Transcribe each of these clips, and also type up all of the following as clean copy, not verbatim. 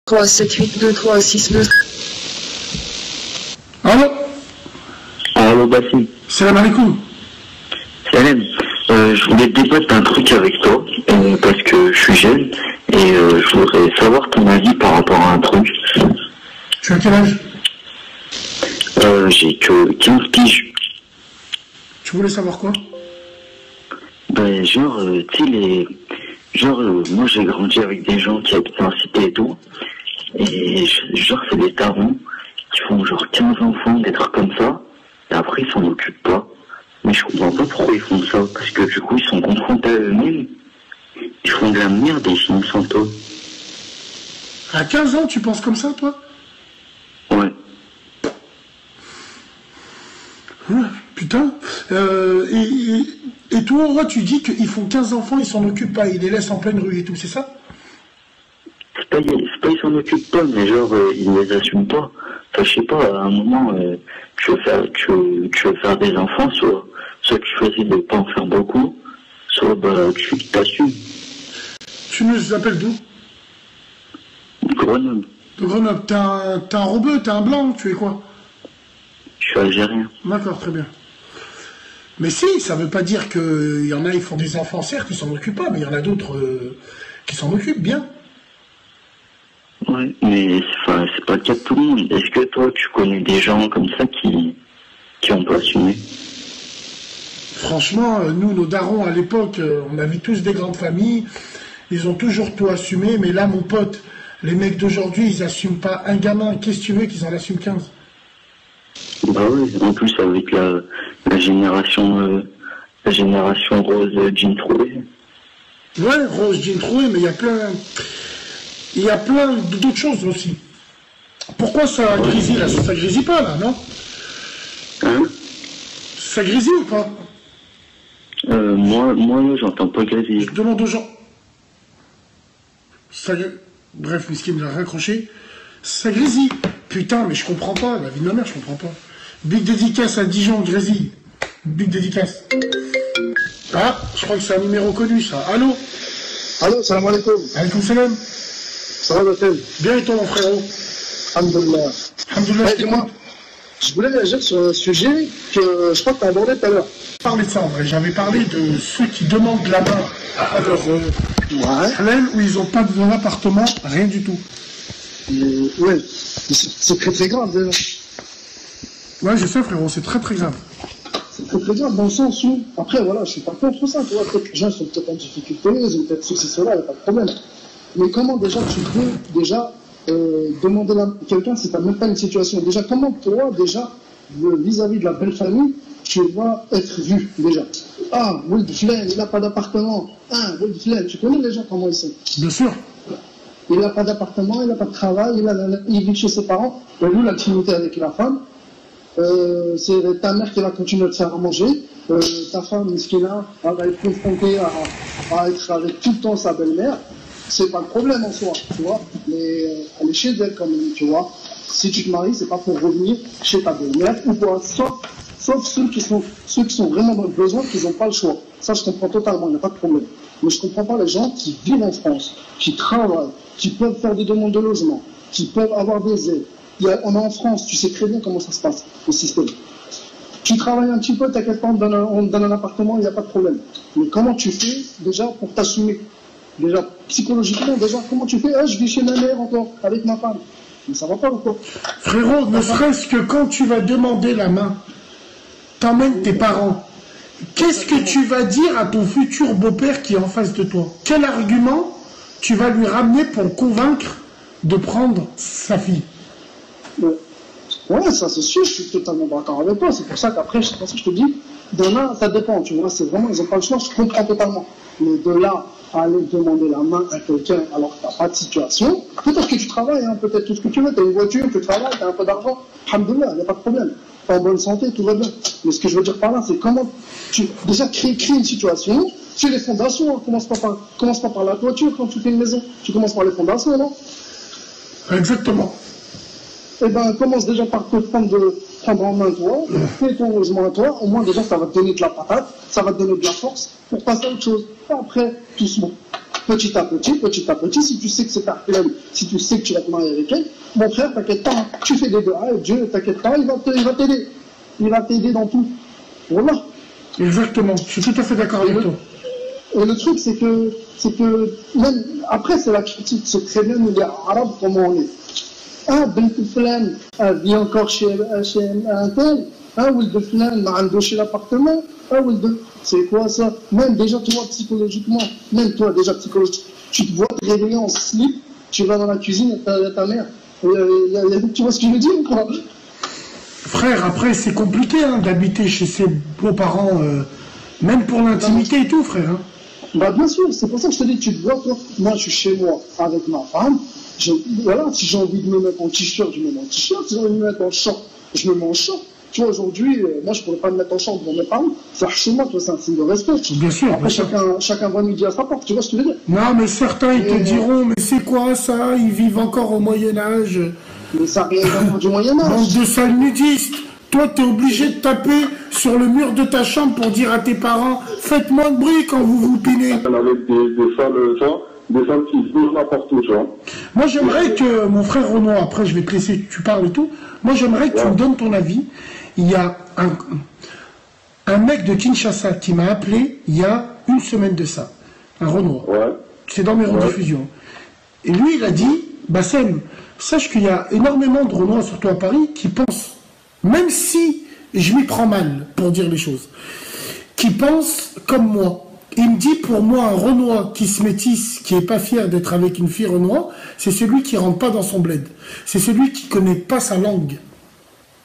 3, 7, 8, 2, 3, 6, 2. Allô? Allô, Bassim. Salam alaikum. Salam. Je voulais débattre d'un truc avec toi, parce que je suis jeune, et je voudrais savoir ton avis par rapport à un truc. Tu as quel âge? J'ai que 15 piges. Tu voulais savoir quoi? Ben, genre, tu sais, moi j'ai grandi avec des gens qui habitent en cité et tout, et genre, c'est des tarons qui font genre 15 enfants, des trucs comme ça, et après ils s'en occupent pas. Mais je comprends pas pourquoi ils font ça, parce que du coup ils sont confrontés à eux-mêmes, ils font de la merde et ils finissent sans toi. À 15 ans, tu penses comme ça, toi? Ouais. Putain. Et toi, tu dis qu'ils font 15 enfants, ils s'en occupent pas, ils les laissent en pleine rue et tout, c'est ça? C'est pas ils s'en occupent pas, mais genre ils les assument pas. Enfin, je sais pas, à un moment, tu veux faire des enfants, soit tu choisis de pas en faire beaucoup, soit bah tu t'assumes. Tu nous appelles d'où? Grenoble. De Grenoble. T'es un rebeu, t'es un blanc, tu es quoi? Je suis algérien. D'accord, très bien. Mais si, ça veut pas dire qu'il y en a, ils font des enfants, certes, ils s'en occupent pas, mais il y en a d'autres qui s'en occupent bien. Ouais, mais c'est pas le cas de tout le monde. Est-ce que toi, tu connais des gens comme ça qui ont pas assumé? Franchement, nous, nos darons, à l'époque, on avait tous des grandes familles, ils ont toujours tout assumé, mais là, mon pote, les mecs d'aujourd'hui, ils assument pas un gamin. Qu'est-ce que tu veux qu'ils en assument 15? Bah oui, en plus avec la génération rose jean troué. Ouais, rose jean troué, mais il y a plein d'autres choses aussi. Pourquoi ça grésille là? Ça grésille pas là, non? Hein? Ça grésille ou pas? Moi là, j'entends pas grésiller. Je demande aux gens. Bref, Miskin l'a raccroché. Ça grésille. Putain, mais je comprends pas. La vie de ma mère, je comprends pas. Big dédicace à Dijon, grésille. Big dédicace. Ah, je crois que c'est un numéro connu, ça. Allô? Allô, salam alaikum. Alaikum salam. Ça va, Batel? Bien et toi, mon frérot? Alhamdulillah. Alhamdulillah, Ouais, dis-moi, je voulais réagir sur un sujet que je crois que tu as abordé tout à l'heure. parlé de ça, en vrai. J'avais parlé de ceux qui demandent la main à leur halal, où ils n'ont pas besoin d'appartement, rien du tout. Ouais, c'est très très grave déjà. Ouais, je sais, frérot, c'est très très grave. C'est très très grave dans le sens où, après voilà, je suis pas contre ça, tu vois, peut-être que les gens sont peut-être en difficulté, ils ont peut-être ceci, cela, il n'y a pas de problème. Mais comment déjà tu peux déjà demander à quelqu'un si tu n'as même pas une situation? Déjà, comment toi, déjà, vis-à-vis de la belle famille, tu vas être vu déjà? Ah, Wild Flynn, il n'a pas d'appartement. Ah, Wild Flynn, tu connais les gens comment ils sont? Bien sûr. Il n'a pas d'appartement, il n'a pas de travail, il vit chez ses parents. Il a eu l'intimité avec la femme. C'est ta mère qui va continuer de te faire à manger. Ta femme, Miskina, elle va être confrontée à être avec tout le temps sa belle-mère. C'est pas le problème en soi, tu vois. Mais elle est chez elle quand même, tu vois. Si tu te maries, c'est pas pour revenir chez ta belle-mère ou quoi. Sauf ceux qui sont vraiment dans le besoin, qui n'ont pas le choix. Ça, je comprends totalement, il n'y a pas de problème. Mais je comprends pas les gens qui vivent en France, qui travaillent, qui peuvent faire des demandes de logement, qui peuvent avoir des aides. On est en France, tu sais très bien comment ça se passe, le système. Tu travailles un petit peu, t'inquiète pas, on te donne un appartement, il n'y a pas de problème. Mais comment tu fais déjà pour t'assumer? Déjà, psychologiquement, déjà, comment tu fais? Je vis chez ma mère encore, avec ma femme. Mais ça va pas ou quoi? Frérot, ne serait-ce que quand tu vas demander la main, t'emmènes tes parents. Qu'est-ce que tu vas dire à ton futur beau-père qui est en face de toi? Quel argument tu vas lui ramener pour le convaincre de prendre sa fille? Ouais, ça c'est sûr, je suis totalement d'accord avec toi. C'est pour ça qu'après, c'est pour ça que je te dis, de là, ça dépend, tu vois, c'est vraiment, ils n'ont pas le choix, je comprends totalement. Mais de là à aller demander la main à quelqu'un alors que tu n'as pas de situation, peut-être que tu travailles, hein, peut-être tout ce que tu veux, tu as une voiture, tu travailles, tu as un peu d'argent, alhamdoulilah, il n'y a pas de problème. Tu es en bonne santé, tout va bien. Mais ce que je veux dire par là, c'est comment tu déjà créer une situation, tu les fondations, hein, commence pas par la toiture quand tu fais une maison, tu commences par les fondations, non? Exactement. Eh ben, commence déjà par te prendre en main toi, fais ton logement à toi, au moins déjà ça va te donner de la patate, ça va te donner de la force pour passer à autre chose. Et après, doucement. petit à petit, si tu sais que c'est ta femme, si tu sais que tu vas te marier avec elle, mon frère, t'inquiète pas, tu fais des doigts, et Dieu, t'inquiète pas, il va t'aider. Il va t'aider dans tout. Voilà. Exactement, je suis tout à fait d'accord avec toi. Et le truc, c'est que même, après, c'est la critique, c'est très bien, nous, les Arabes, comment on est. Ah, bint flan, vit encore chez un tel. Ah, ou le flan, m'a chez l'appartement. Ah, ou le c'est quoi ça? Même déjà, toi, psychologiquement, même toi, déjà, psychologiquement, tu te vois te réveiller en slip, tu vas dans la cuisine, ta mère. Tu vois ce que je veux dire ou pas? Frère, après, c'est compliqué hein, d'habiter chez ses beaux-parents, même pour l'intimité et tout, frère. Hein. Bah, bien sûr, c'est pour ça que je te dis, tu te vois, toi, moi, je suis chez moi avec ma femme. Voilà, si j'ai envie de me mettre en t-shirt, je me mets en t-shirt. Si j'ai envie de me mettre en short, je me mets en short. Tu vois, aujourd'hui, moi, je pourrais pas me mettre en short devant mes parents. Faire chez moi, toi, c'est un signe de respect. Bien sûr. Après, chacun va midi à sa porte, tu vois ce que je veux dire? Non, mais certains, ils te diront, mais c'est quoi ça? Ils vivent encore au Moyen-Âge. Mais ça rien du Moyen-Âge. Bande de sales nudistes. Toi, t'es obligé de taper sur le mur de ta chambre pour dire à tes parents, faites moins de bruit quand vous vous pinez. Avec des salles qui se bougent n'importe où, tu vois. Moi, j'aimerais que, mon frère Renoir, après je vais te laisser, tu parles et tout, moi j'aimerais que tu me donnes ton avis. Il y a un mec de Kinshasa qui m'a appelé il y a une semaine de ça, un Renoir. Ouais. C'est dans mes rediffusions. Et lui, il a dit, Bassem, sache qu'il y a énormément de Renois, surtout à Paris, qui pensent, même si je m'y prends mal pour dire les choses, qui pensent comme moi. Il me dit, pour moi, un Renoir qui se métisse, qui n'est pas fier d'être avec une fille Renoir, c'est celui qui rentre pas dans son bled. C'est celui qui connaît pas sa langue.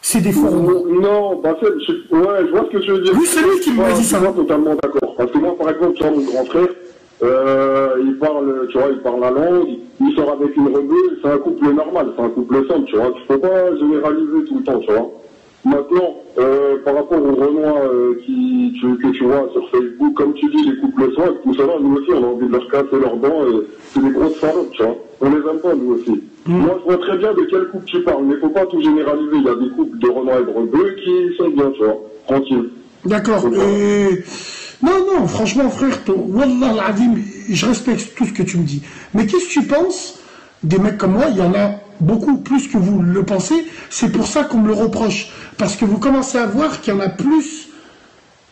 C'est des faux Renois. Non, bah je vois ce que tu veux dire. Oui, c'est lui qui m'a dit ça. Je suis totalement d'accord. Parce que moi, par exemple, tu vois, mon grand frère, il parle la langue, il sort avec une rebeu, c'est un couple normal, c'est un couple simple, tu vois. Tu peux pas généraliser tout le temps, tu vois. Maintenant, par rapport aux Renois que tu vois sur Facebook, comme tu dis, les couples soins, tout ça, nous aussi, on a envie de leur casser leurs dents, et c'est des grosses salopes, tu vois. On les aime pas, nous aussi. Moi, je vois très bien de quel couple tu parles, mais faut pas tout généraliser. Il y a des couples de Renois et de rebeux qui sont bien, tu vois. Tranquille. D'accord. Non, franchement, frère, Wallah al-Azim, je respecte tout ce que tu me dis. Mais qu'est-ce que tu penses des mecs comme moi? Il y en a beaucoup plus que vous le pensez. C'est pour ça qu'on me le reproche. Parce que vous commencez à voir qu'il y en a plus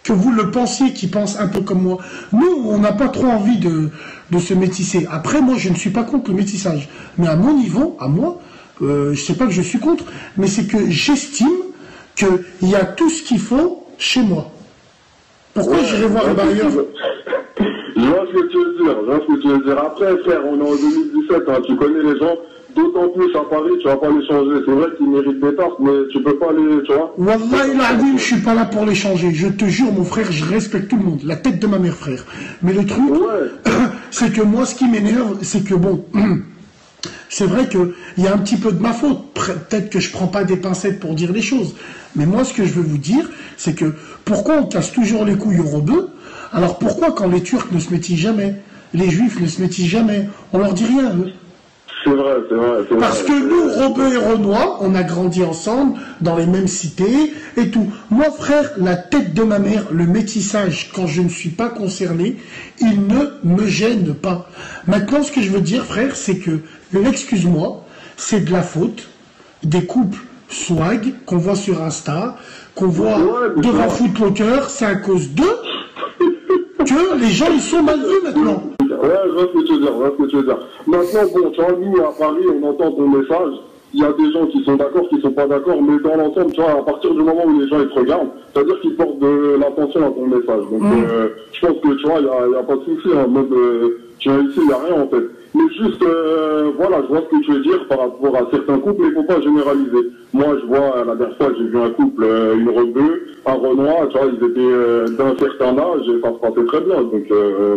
que vous le pensiez qui pensent un peu comme moi. Nous, on n'a pas trop envie de se métisser. Après, moi, je ne suis pas contre le métissage. Mais à mon niveau, à moi, je sais pas que je suis contre, mais c'est que j'estime qu'il y a tout ce qu'il faut chez moi. Pourquoi j'irai voir les barrières? Je vois ce que tu veux dire. Après, frère, on est en 2017, hein, tu connais les gens, d'autant plus à Paris, tu vas pas les changer. C'est vrai qu'ils méritent des tartes, mais tu peux pas les, tu vois. Wallahi l'azim, je suis pas là pour les changer. Je te jure, mon frère, je respecte tout le monde. La tête de ma mère, frère. Mais le truc, c'est que moi, ce qui m'énerve, c'est que bon, c'est vrai qu'il y a un petit peu de ma faute. Peut-être que je prends pas des pincettes pour dire les choses. Mais moi, ce que je veux vous dire, c'est que pourquoi on casse toujours les couilles aux rebeux? Alors pourquoi quand les Turcs ne se métissent jamais, les Juifs ne se métissent jamais, on leur dit rien, eux? C'est vrai. Parce que nous, rebeux et Renois, on a grandi ensemble, dans les mêmes cités, et tout. Moi, frère, la tête de ma mère, le métissage, quand je ne suis pas concerné, il ne me gêne pas. Maintenant, ce que je veux dire, frère, c'est que, excuse-moi, c'est de la faute des couples swag qu'on voit sur Insta, qu'on voit devant Footlocker, c'est à cause d'eux que les gens, ils sont mal vus maintenant. Ouais, je vois ce que tu veux dire, Maintenant, bon, tu vois, nous, à Paris, on entend ton message. Il y a des gens qui sont d'accord, qui sont pas d'accord, mais dans l'ensemble, tu vois, à partir du moment où les gens, ils te regardent, c'est-à-dire qu'ils portent de l'attention à ton message. Donc, je pense que, tu vois, il n'y a pas de souci, en mode, tu vois, ici, il n'y a rien, en fait. Mais juste, voilà, je vois ce que tu veux dire par rapport à certains couples, mais il ne faut pas généraliser. Moi, je vois, la dernière fois, j'ai vu un couple, une rebeu, un Renoir, tu vois, ils étaient d'un certain âge et ça se passait très bien. Donc,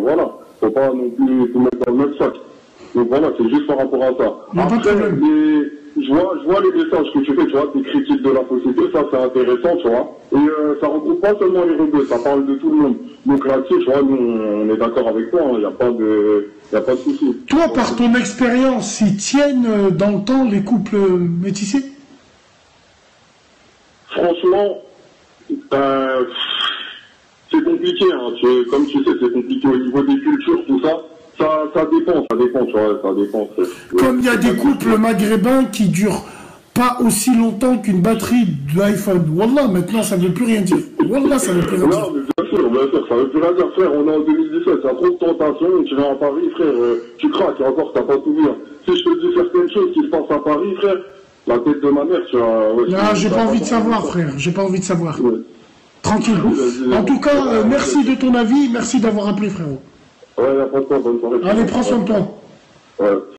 voilà, faut pas non plus tout mettre dans le même sac. Donc voilà, c'est juste par rapport à ça. Après, je vois les messages que tu fais, tu vois, tes critiques de la société, ça c'est intéressant, tu vois. Et ça regroupe pas seulement les rebeux, ça parle de tout le monde. Donc là-dessus, tu vois, nous, on est d'accord avec toi, il n'y a pas de souci. Toi, par ton expérience, ils tiennent dans le temps les couples métissés? Franchement, c'est compliqué, hein. Comme tu sais, c'est compliqué au niveau des cultures, tout ça. Ça dépend, tu vois, ça dépend. Comme il y a des couples maghrébins qui durent pas aussi longtemps qu'une batterie d'iPhone. Wallah, maintenant, ça ne veut plus rien dire. Wallah, ça ne veut plus rien dire. Non, mais bien sûr, ça veut plus rien dire, frère. On est en 2017, il y a trop de tentations. Tu viens à Paris, frère, tu craques, et encore, t'as pas tout vu. Hein. Si je te dis certaines choses qui se passent à Paris, frère, la tête de ma mère, tu vois. Ouais, non, j'ai pas envie de savoir, frère. J'ai pas envie de savoir. Ouais. Tranquille. En tout cas, merci de ton avis. Merci d'avoir appelé, frérot. Ouais, y a pas de temps, bonne soirée. Allez, prends soin de toi. Ouais.